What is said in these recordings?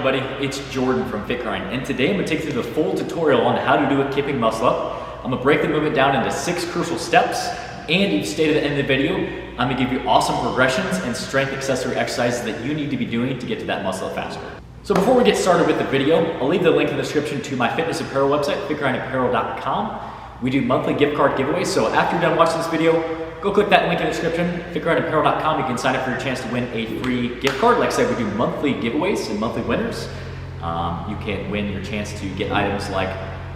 everybody, it's Jordan from FitGrind, and today I'm going to take you through the full tutorial on how to do a kipping muscle up. I'm going to break the movement down into 6 crucial steps, and each state at the end of the video, I'm going to give you awesome progressions and strength accessory exercises that you need to be doing to get to that muscle up faster. So before we get started with the video, I'll leave the link in the description to my fitness apparel website, fitgrindapparel.com. We do monthly gift card giveaways, so after you're done watching this video, go click that link in the description, fitgrindapparel.com. You can sign up for your chance to win a free gift card. Like I said, we do monthly giveaways and monthly winners. You can win your chance to get items like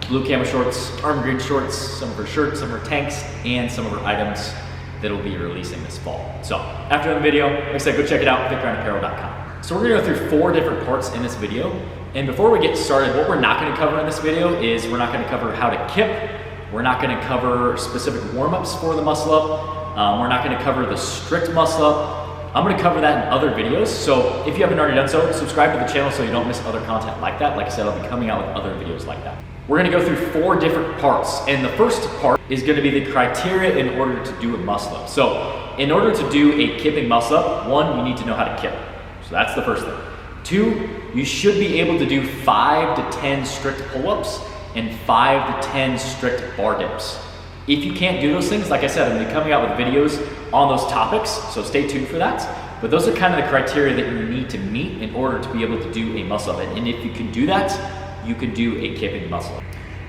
blue camo shorts, arm green shorts, some of our shirts, some of our tanks, and some of our items that will be releasing this fall. So after the video, like I said, go check it out, fitgrindapparel.com. So we're gonna go through 4 different parts in this video. And before we get started, what we're not gonna cover in this video is we're not gonna cover how to kip. We're not gonna cover specific warm-ups for the muscle up. We're not gonna cover the strict muscle up. I'm gonna cover that in other videos. So if you haven't already done so, subscribe to the channel so you don't miss other content like that. Like I said, I'll be coming out with other videos like that. We're gonna go through 4 different parts. And the first part is gonna be the criteria in order to do a muscle up. So in order to do a kipping muscle up, 1, you need to know how to kip. So that's the first thing. 2, you should be able to do 5 to 10 strict pull-ups and 5 to 10 strict bar dips. If you can't do those things, like I said, I'm gonna be coming out with videos on those topics, so stay tuned for that. But those are kind of the criteria that you need to meet in order to be able to do a muscle up. And if you can do that, you can do a kipping muscle up.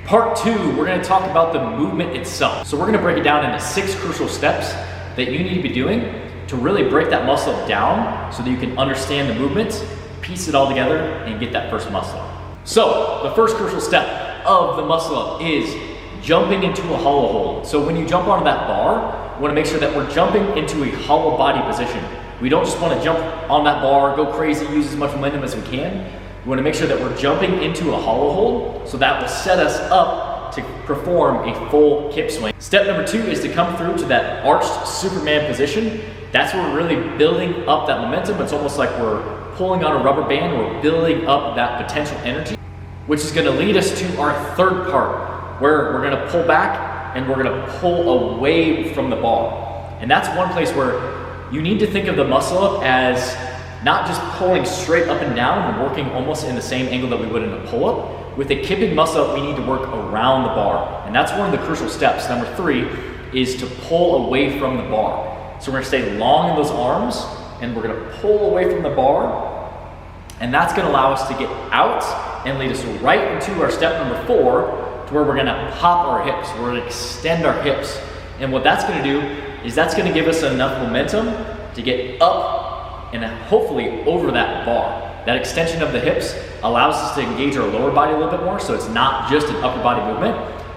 Part 2, we're gonna talk about the movement itself. So we're gonna break it down into 6 crucial steps that you need to be doing to really break that muscle up down so that you can understand the movement, piece it all together, and get that first muscle up. So the first crucial step of the muscle up is jumping into a hollow hold. So when you jump onto that bar, we want to make sure that we're jumping into a hollow body position. We don't just want to jump on that bar, go crazy, use as much momentum as we can. We want to make sure that we're jumping into a hollow hold, so that will set us up to perform a full kip swing. Step number 2 is to come through to that arched Superman position. That's where we're really building up that momentum. It's almost like we're pulling on a rubber band. We're building up that potential energy, which is going to lead us to our third part, where we're going to pull back and we're going to pull away from the bar. And that's one place where you need to think of the muscle up as not just pulling straight up and down and working almost in the same angle that we would in a pull-up. With a kipping muscle up, we need to work around the bar. And that's one of the crucial steps. Number 3 is to pull away from the bar. So we're going to stay long in those arms and we're going to pull away from the bar. And that's going to allow us to get out and lead us right into our step number 4, to where we're gonna pop our hips. We're gonna extend our hips. And what that's gonna do is that's gonna give us enough momentum to get up and hopefully over that bar. That extension of the hips allows us to engage our lower body a little bit more, so it's not just an upper body movement.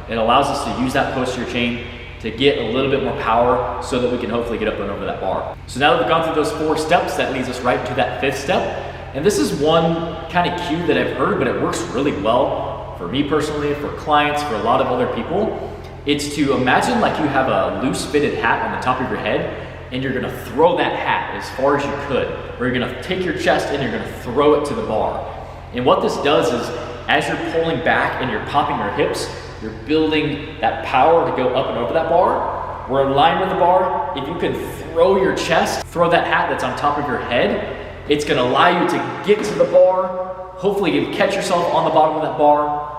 It allows us to use that posterior chain to get a little bit more power so that we can hopefully get up and over that bar. So now that we've gone through those 4 steps, that leads us right to that 5th step. And this is one kind of cue that I've heard, but it works really well for me personally, for clients, for a lot of other people. It's to imagine like you have a loose fitted hat on the top of your head and you're gonna throw that hat as far as you could, or you're gonna take your chest and you're gonna throw it to the bar. And what this does is, as you're pulling back and you're popping your hips, you're building that power to go up and over that bar. We're in line with the bar. If you can throw your chest, throw that hat that's on top of your head, it's gonna allow you to get to the bar. Hopefully you catch yourself on the bottom of that bar.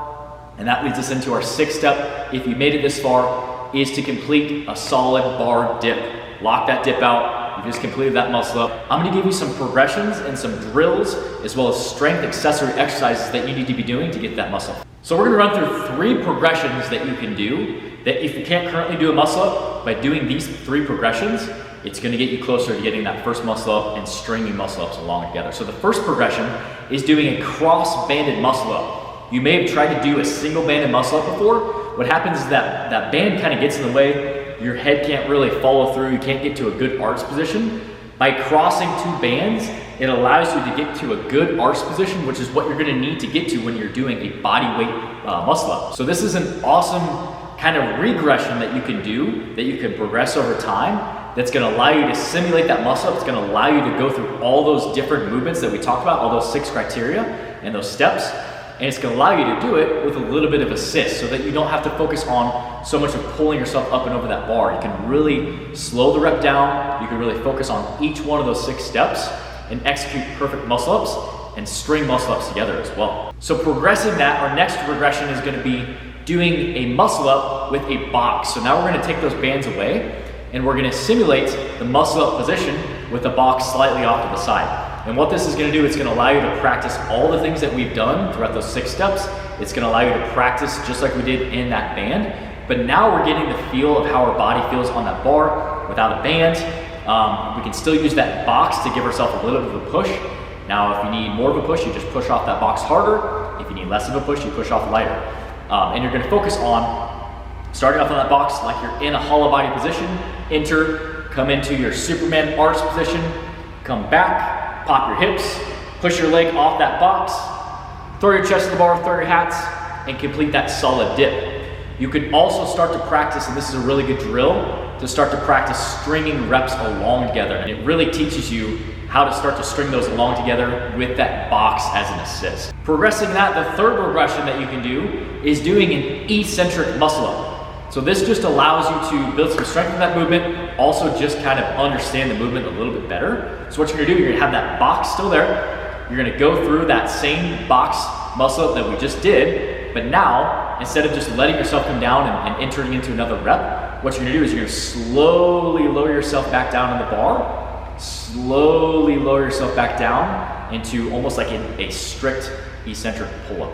And that leads us into our 6th step, if you made it this far, is to complete a solid bar dip. Lock that dip out. You just completed that muscle up. I'm gonna give you some progressions and some drills, as well as strength accessory exercises that you need to be doing to get that muscle up. So we're gonna run through 3 progressions that you can do, that if you can't currently do a muscle up, by doing these 3 progressions, it's gonna get you closer to getting that first muscle up and stringing muscle ups along together. So the first progression is doing a cross-banded muscle up. You may have tried to do a single banded muscle up before. What happens is that that band kind of gets in the way. Your head can't really follow through. You can't get to a good arch position. By crossing 2 bands, it allows you to get to a good arch position, which is what you're gonna need to get to when you're doing a body weight muscle up. So this is an awesome kind of regression that you can do, that you can progress over time, that's gonna allow you to simulate that muscle up. It's gonna allow you to go through all those different movements that we talked about, all those 6 criteria and those steps. And it's gonna allow you to do it with a little bit of assist, so that you don't have to focus on so much of pulling yourself up and over that bar. You can really slow the rep down. You can really focus on each one of those 6 steps and execute perfect muscle ups and string muscle ups together as well. So progressing that, our next progression is gonna be doing a muscle up with a box. So now we're gonna take those bands away and we're gonna simulate the muscle up position with the box slightly off to the side. And what this is gonna do, it's gonna allow you to practice all the things that we've done throughout those 6 steps. It's gonna allow you to practice just like we did in that band, but now we're getting the feel of how our body feels on that bar without a band. We can still use that box to give ourselves a little bit of a push. Now, if you need more of a push, you just push off that box harder. If you need less of a push, you push off lighter. And you're gonna focus on starting off on that box like you're in a hollow body position. Enter, come into your Superman arch position, come back, pop your hips, push your leg off that box, throw your chest to the bar, throw your hats, and complete that solid dip. You can also start to practice, and this is a really good drill, to start to practice stringing reps along together. And it really teaches you how to start to string those along together with that box as an assist. Progressing that, the third progression that you can do is doing an eccentric muscle up. So this just allows you to build some strength in that movement, also just kind of understand the movement a little bit better. So what you're gonna do, you're gonna have that box still there. You're gonna go through that same box muscle up that we just did, but now, instead of just letting yourself come down and entering into another rep, what you're gonna do is you're gonna slowly lower yourself back down on the bar, slowly lower yourself back down into almost like a strict eccentric pull-up.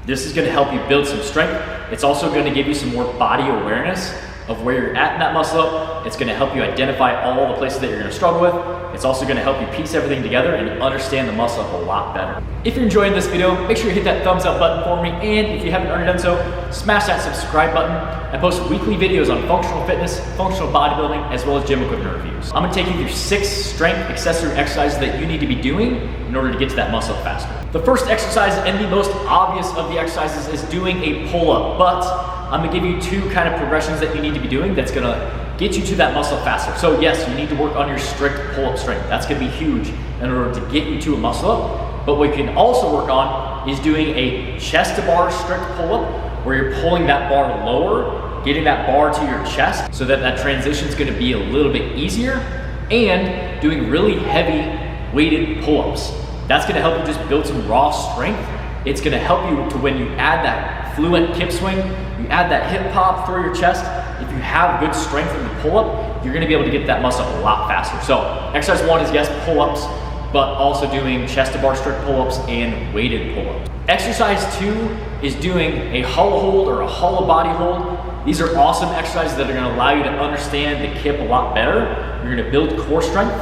This is gonna help you build some strength. It's also gonna give you some more body awareness of where you're at in that muscle up. It's gonna help you identify all the places that you're gonna struggle with. It's also gonna help you piece everything together and understand the muscle up a lot better. If you're enjoying this video, make sure you hit that thumbs up button for me, and if you haven't already done so, smash that subscribe button. I post weekly videos on functional fitness, functional bodybuilding, as well as gym equipment reviews. I'm gonna take you through 6 strength accessory exercises that you need to be doing in order to get to that muscle up faster. The first exercise, and the most obvious of the exercises, is doing a pull-up, but I'm gonna give you 2 kind of progressions that you need to be doing that's gonna get you to that muscle faster. So yes, you need to work on your strict pull-up strength. That's gonna be huge in order to get you to a muscle up. But what you can also work on is doing a chest to bar strict pull-up, where you're pulling that bar lower, getting that bar to your chest so that that transition is gonna be a little bit easier, and doing really heavy weighted pull-ups. That's gonna help you just build some raw strength. It's gonna help you to, when you add that fluent hip swing, you add that hip pop through your chest, if you have good strength in the pull-up, you're gonna be able to get that muscle up a lot faster. So exercise 1 is, yes, pull-ups, but also doing chest to bar strict pull-ups and weighted pull-ups. Exercise 2 is doing a hollow hold or a hollow body hold. These are awesome exercises that are gonna allow you to understand the hip a lot better. You're gonna build core strength,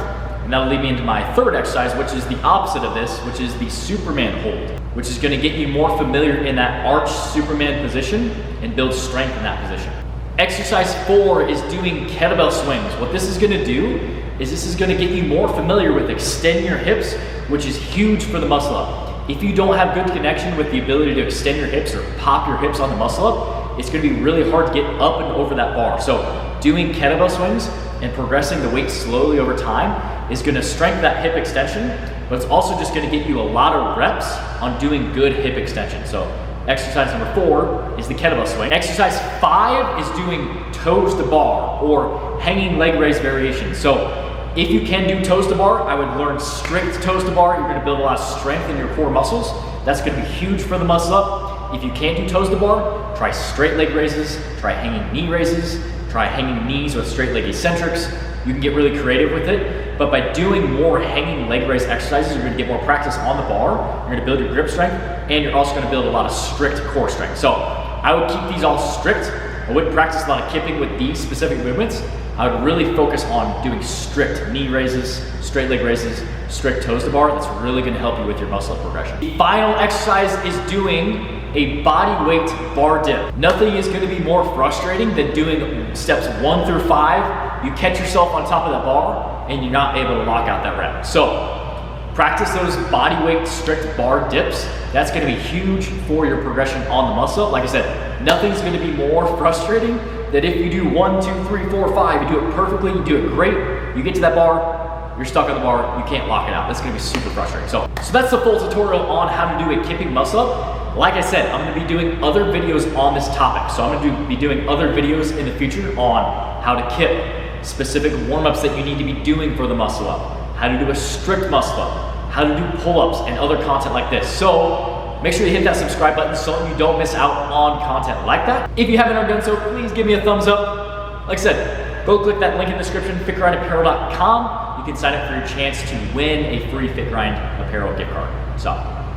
and that'll lead me into my third exercise, which is the opposite of this, which is the Superman hold, which is gonna get you more familiar in that arch Superman position and build strength in that position. Exercise 4 is doing kettlebell swings. What this is gonna do is this is gonna get you more familiar with extending your hips, which is huge for the muscle up. If you don't have good connection with the ability to extend your hips or pop your hips on the muscle up, it's gonna be really hard to get up and over that bar. So doing kettlebell swings and progressing the weight slowly over time is gonna strengthen that hip extension, but it's also just gonna get you a lot of reps on doing good hip extension. So exercise number 4 is the kettlebell swing. Exercise 5 is doing toes to bar or hanging leg raise variation. So if you can do toes to bar, I would learn strict toes to bar. You're gonna build a lot of strength in your core muscles. That's gonna be huge for the muscle up. If you can't do toes to bar, try straight leg raises, try hanging knee raises, try hanging knees with straight leg eccentrics. You can get really creative with it, but by doing more hanging leg raise exercises, you're gonna get more practice on the bar, you're gonna build your grip strength, and you're also gonna build a lot of strict core strength. So I would keep these all strict. I wouldn't practice a lot of kipping with these specific movements. I would really focus on doing strict knee raises, straight leg raises, strict toes to bar. That's really gonna help you with your muscle up progression. The final exercise is doing a body weight bar dip. Nothing is gonna be more frustrating than doing steps 1 through 5. You catch yourself on top of that bar and you're not able to lock out that rep. So practice those body weight strict bar dips. That's gonna be huge for your progression on the muscle. Like I said, nothing's gonna be more frustrating than if you do 1, 2, 3, 4, 5, you do it perfectly, you do it great, you get to that bar, you're stuck on the bar, you can't lock it out. That's gonna be super frustrating. So that's the full tutorial on how to do a kipping muscle up. Like I said, I'm gonna be doing other videos on this topic. So I'm gonna be doing other videos in the future on how to kip, specific warm-ups that you need to be doing for the muscle up, how to do a strict muscle up, how to do pull-ups, and other content like this. So make sure you hit that subscribe button so you don't miss out on content like that. If you haven't already done so, please give me a thumbs up. Like I said, go click that link in the description, fitgrindapparel.com. You can sign up for your chance to win a free Fit Grind apparel gift card. So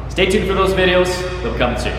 stay tuned for those videos. They'll be coming soon.